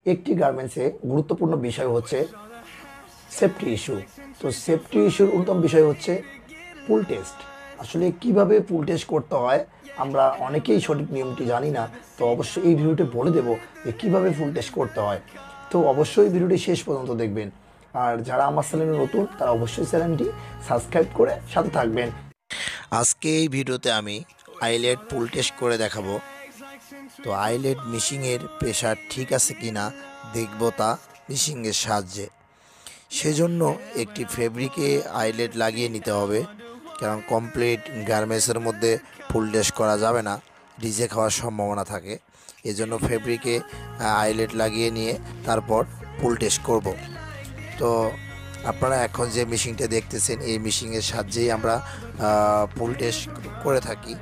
একটি গার্মেন্টসে গুরুত্বপূর্ণ বিষয় হচ্ছে সেফটি ইস্যু। তো সেফটি ইস্যুর অন্যতম বিষয় হচ্ছে পুল টেস্ট। আসলে কিভাবে পুল টেস্ট করতে হয় আমরা অনেকেই সঠিক নিয়মটি জানি না। তো অবশ্যই এই ভিডিওটি বলে দেব যে কীভাবে ফুল টেস্ট করতে হয়। তো অবশ্যই ভিডিওটি শেষ পর্যন্ত দেখবেন। আর যারা আমার চ্যানেলে নতুন তারা অবশ্যই চ্যানেলটি সাবস্ক্রাইব করে সাথে থাকবেন। আজকে এই ভিডিওতে আমি আইলেট পুল টেস্ট করে দেখাবো। তো আইলেট মিশিংয়ের প্রেশার ঠিক আছে কি না দেখব তা মিশিংয়ের সাহায্যে। সেজন্য একটি ফেব্রিকে আইলেট লাগিয়ে নিতে হবে, কারণ কমপ্লিট গার্মেন্টসের মধ্যে ফুল টেস্ট করা যাবে না, রিজেক্ট হওয়ার সম্ভাবনা থাকে। এজন্য ফেব্রিকে আইলেট লাগিয়ে নিয়ে তারপর ফুল টেস্ট করব। তো আপনারা এখন যে মেশিনটা দেখতেছেন এই মেশিনের সাহায্যেই আমরা পুল টেস্ট করে থাকি।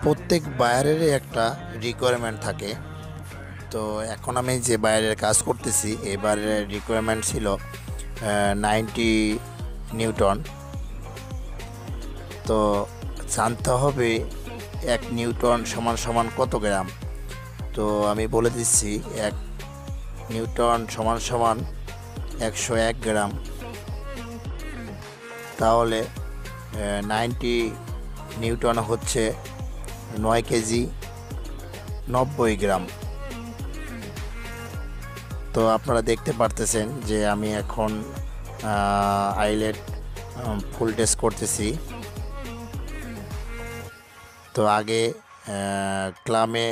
প্রত্যেক বায়ারেরই একটা রিকোয়ারমেন্ট থাকে। তো এখন আমি যে বায়ারের কাজ করতেছি এই বায়ারের রিকোয়ারমেন্ট ছিল 90 নিউটন। তো জানতে হবে 1 নিউটন সমান সমান কত গ্রাম। তো আমি বলে দিচ্ছি 1 নিউটন সমান সমান 101 গ্রাম। তাহলে 90 নিউটন হচ্ছে 9 কেজি 90 গ্রাম। তো আপনারা দেখতে পারতেছেন যে আমি এখন আইলেট ফুল টেস্ট করতেছি। তো আগে ক্লামে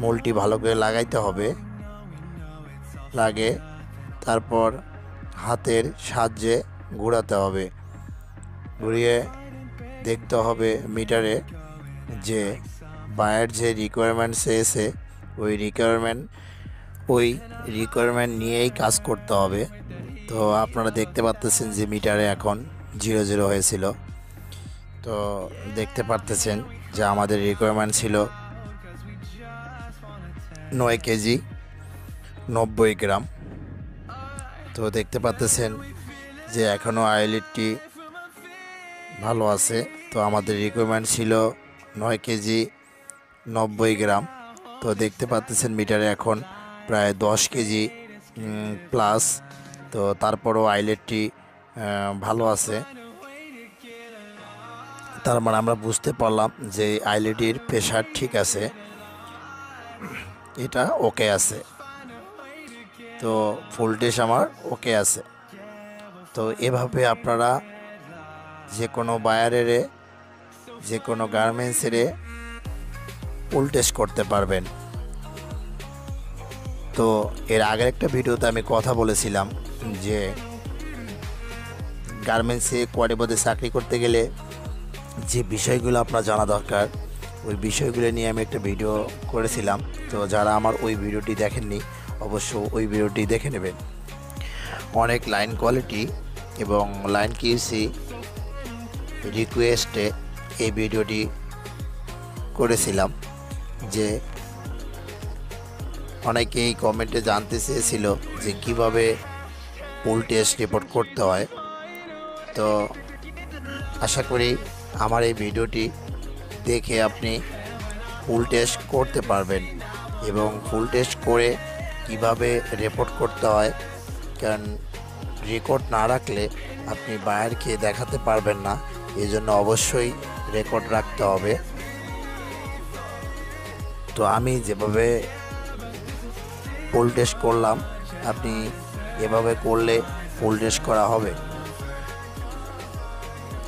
মোলটি ভালো করে লাগাইতে হবে, তারপর হাতের সাহায্যে ঘোরাতে হবে। ঘুরিয়ে দেখতে হবে মিটারে যে বায়ার যে রিকোয়ারমেন্ট চেয়েছে ওই রিকোয়ারমেন্ট নিয়েই কাজ করতে হবে। তো আপনারা দেখতে পাচ্ছেন যে মিটারে এখন 00 হয়েছিল। তো দেখতে পারতেছেন যে আমাদের রিকোয়ারমেন্ট ছিল 9 কেজি 90 গ্রাম। তো দেখতে পাচ্ছেন যে এখনও আইলেটটি ভালো আছে। তো আমাদের রিকোয়ারমেন্ট ছিল 9 কেজি 90 গ্রাম। তো দেখতে পাচ্ছেন মিটারে এখন প্রায় 10 কেজি প্লাস। তো তারপরও আইলেটটি ভালো আছে। তার মানে আমরা বুঝতে পারলাম যে আইলেটির প্রেশার ঠিক আছে, এটা ওকে আছে। তো ভোল্টেজ আমার ওকে আছে। তো এভাবে আপনারা যে কোনো বায়ারের যে কোনো গার্মেন্টসের পুল টেস্ট করতে পারবেন। তো এর আগের একটা ভিডিওতে আমি কথা বলেছিলাম যে গার্মেন্টসে কোয়ালিটিতে চাকরি করতে গেলে যে বিষয়গুলো আপনার জানা দরকার ওই বিষয়গুলো নিয়ে আমি একটা ভিডিও করেছিলাম। তো যারা আমার ওই ভিডিওটি দেখেননি অবশ্য ওই ভিডিওটি দেখে নেবেন। অনেক লাইন কোয়ালিটি এবং লাইন কিউসি রিকোয়েস্টে এই ভিডিওটি করেছিলাম। যে অনেকেই কমেন্টে জানতে চেয়েছিল যে কিভাবে পুল টেস্ট রিপোর্ট করতে হয়। তো আশা করি আমার এই ভিডিওটি দেখে আপনি ফুল টেস্ট করতে পারবেন এবং ফুল টেস্ট করে কিভাবে রিপোর্ট করতে হয়, কারণ রেকর্ড না রাখলে আপনি বায়ারকে দেখাতে পারবেন না। এই জন্য অবশ্যই রেকর্ড রাখতে হবে। তো আমি যেভাবে ফুল টেস্ট করলাম আপনি এভাবে করলে ফুল টেস্ট করা হবে।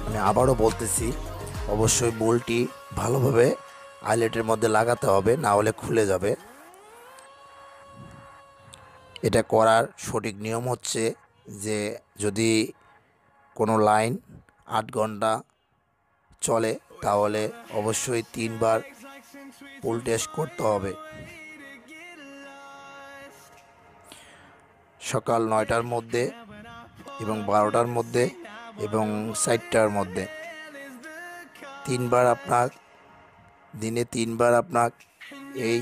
আমি আবারও বলতেছি, অবশ্যই বোল্টটি ভালোভাবে আইলেটের মধ্যে লাগাতে হবে, না হলে খুলে যাবে। এটা করার সঠিক নিয়ম হচ্ছে যে যদি কোনো লাইন 8 ঘন্টা চলে তাহলে অবশ্যই 3 বার পুল টেস্ট করতে হবে। সকাল 9টার মধ্যে এবং 12টার মধ্যে এবং 4টার মধ্যে 3 বার আপনার দিনে 3 বার আপনার এই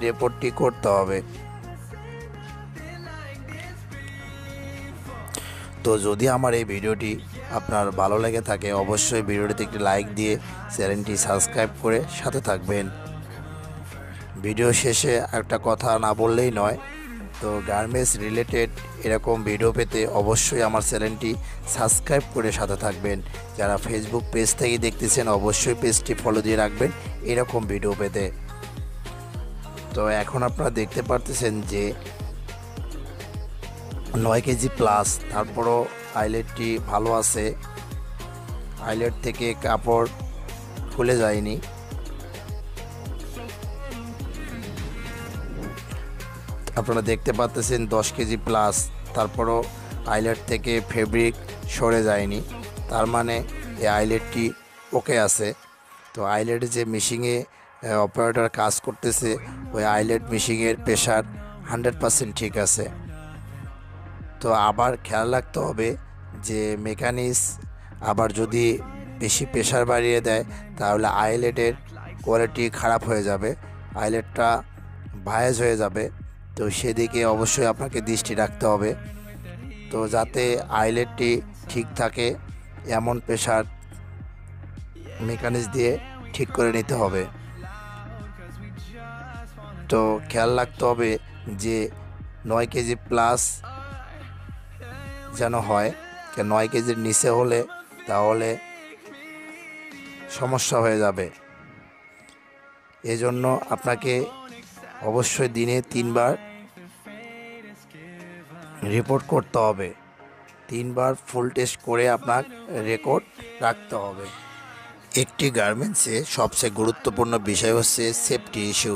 রিপোর্টটি করতে হবে। তো যদি আমার এই ভিডিওটি আপনার ভালো লেগে থাকে অবশ্যই ভিডিওটিতে একটি লাইক দিয়ে চ্যানেলটি সাবস্ক্রাইব করে সাথে থাকবেন। ভিডিও শেষে একটা কথা না বললেই নয়, তো গার্মেন্টস রিলেটেড এরকম ভিডিও পেতে অবশ্যই আমার চ্যানেলটি সাবস্ক্রাইব করে সাথে থাকবেন। যারা ফেসবুক পেজ থেকে দেখতেছেন অবশ্যই পেজটি ফলো দিয়ে রাখবেন এরকম ভিডিও পেতে। তো এখন আপনারা দেখতে পারতেছেন যে 9 কেজি প্লাস, তারপরও আইলেটটি ভালো আছে, আইলেট থেকে কাপড় খুলে যায়নি। আপনারা দেখতে পাচ্ছেন 10 কেজি প্লাস, তারপরও আইলেট থেকে ফেব্রিক সরে যায়নি, তার মানে এই আইলেটটি ওকে আছে। তো আইলেট যে মেশিনে অপারেটর কাজ করতেছে, ওই আইলেট মেশিনের প্রেশার 100% ঠিক আছে। তো আবার খেয়াল রাখতে হবে যে মেকানিক্স আবার যদি বেশি প্রেশার বাড়িয়ে দেয় তাহলে আইলেটের কোয়ালিটি খারাপ হয়ে যাবে, আইলেটটা ভায়েজ হয়ে যাবে। তো সেদিকে অবশ্যই আপনাকে দৃষ্টি রাখতে হবে। তো যাতে আইলেটটি ঠিক থাকে এমন প্রেশার মেকানিক্স দিয়ে ঠিক করে নিতে হবে। তো খেয়াল রাখতে হবে যে 9 কেজি প্লাস যেন হয়, 9 কেজির নিচে হলে তাহলে সমস্যা হয়ে যাবে। এজন্য আপনাকে অবশ্যই দিনে 3 বার রিপোর্ট করতে হবে, 3 বার ফুল টেস্ট করে আপনার রেকর্ড রাখতে হবে। একটি গার্মেন্টসে সবচেয়ে গুরুত্বপূর্ণ বিষয় হচ্ছে সেফটি ইস্যু,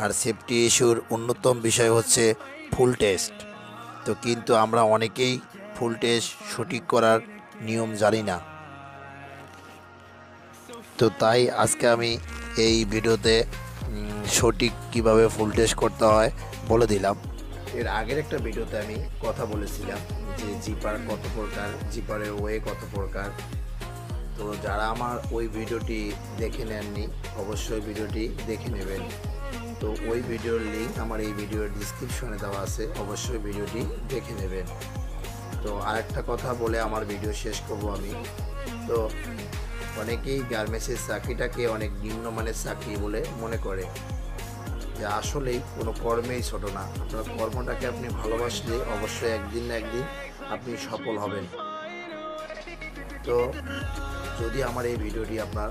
আর সেফটি ইস্যুর অন্যতম বিষয় হচ্ছে ফুল টেস্ট। তো কিন্তু আমরা অনেকেই ফুল টেস্ট সঠিক করার নিয়ম জানি না। তো তাই আজকে আমি এই ভিডিওতে সঠিক কিভাবে ফুল টেস্ট করতে হয় বলে দিলাম। এর আগের একটা ভিডিওতে আমি কথা বলেছিলাম যে জিপার কত প্রকার, জিপারের ওয়ে কত প্রকার। তো যারা আমার ওই ভিডিওটি দেখে নেননি অবশ্যই ভিডিওটি দেখে নেবেন। তো ওই ভিডিওর লিঙ্ক আমার এই ভিডিওর ডিসক্রিপশনে দেওয়া আছে, অবশ্যই ভিডিওটি দেখে নেবেন। তো আরেকটা কথা বলে আমার ভিডিও শেষ করব আমি। তো অনেকেই গার্মেন্টসের চাকরিটাকে অনেক নিম্নমানের চাকরি বলে মনে করে, যে আসলেই কোনো কর্মেই ছোট না। আপনার কর্মটাকে আপনি ভালোবাসলে অবশ্যই একদিন না একদিন আপনি সফল হবেন। তো যদি আমার এই ভিডিওটি আপনার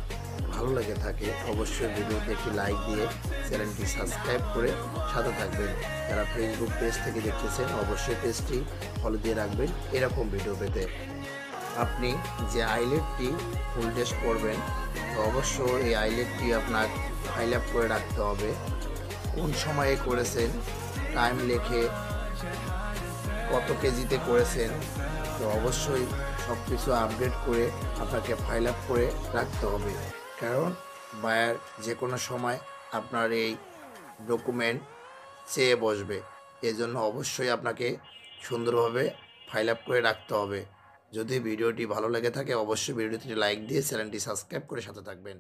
ভালো লেগে থাকে অবশ্যই ভিডিওতে একটি লাইক দিয়ে চ্যানেলটি সাবস্ক্রাইব করে সাথে থাকবেন। যারা ফেসবুক পেজ থেকে দেখতেছেন অবশ্যই পেজটি ফলো দিয়ে রাখবেন এরকম ভিডিও পেতে। আপনি যে আইলেটটি ফুল টেস্ট করবেন তো অবশ্যই এই আইলেটটি আপনার ফাইল আপ করে রাখতে হবে, কোন সময়ে করেছেন, টাইম লেখে, কত কেজিতে করেছেন। তো অবশ্যই সব কিছু আপডেট করে আপনাকে ফাইল আপ করে রাখতে হবে, কারণ বায়ার যে কোনো সময় আপনার এই ডকুমেন্ট চেয়ে বসবে। এজন্য অবশ্যই আপনাকে সুন্দরভাবে ফাইল আপ করে রাখতে হবে। যদি ভিডিওটি ভালো লেগে থাকে অবশ্যই ভিডিওটি লাইক দিয়ে চ্যানেলটি সাবস্ক্রাইব করে সাথে থাকবেন।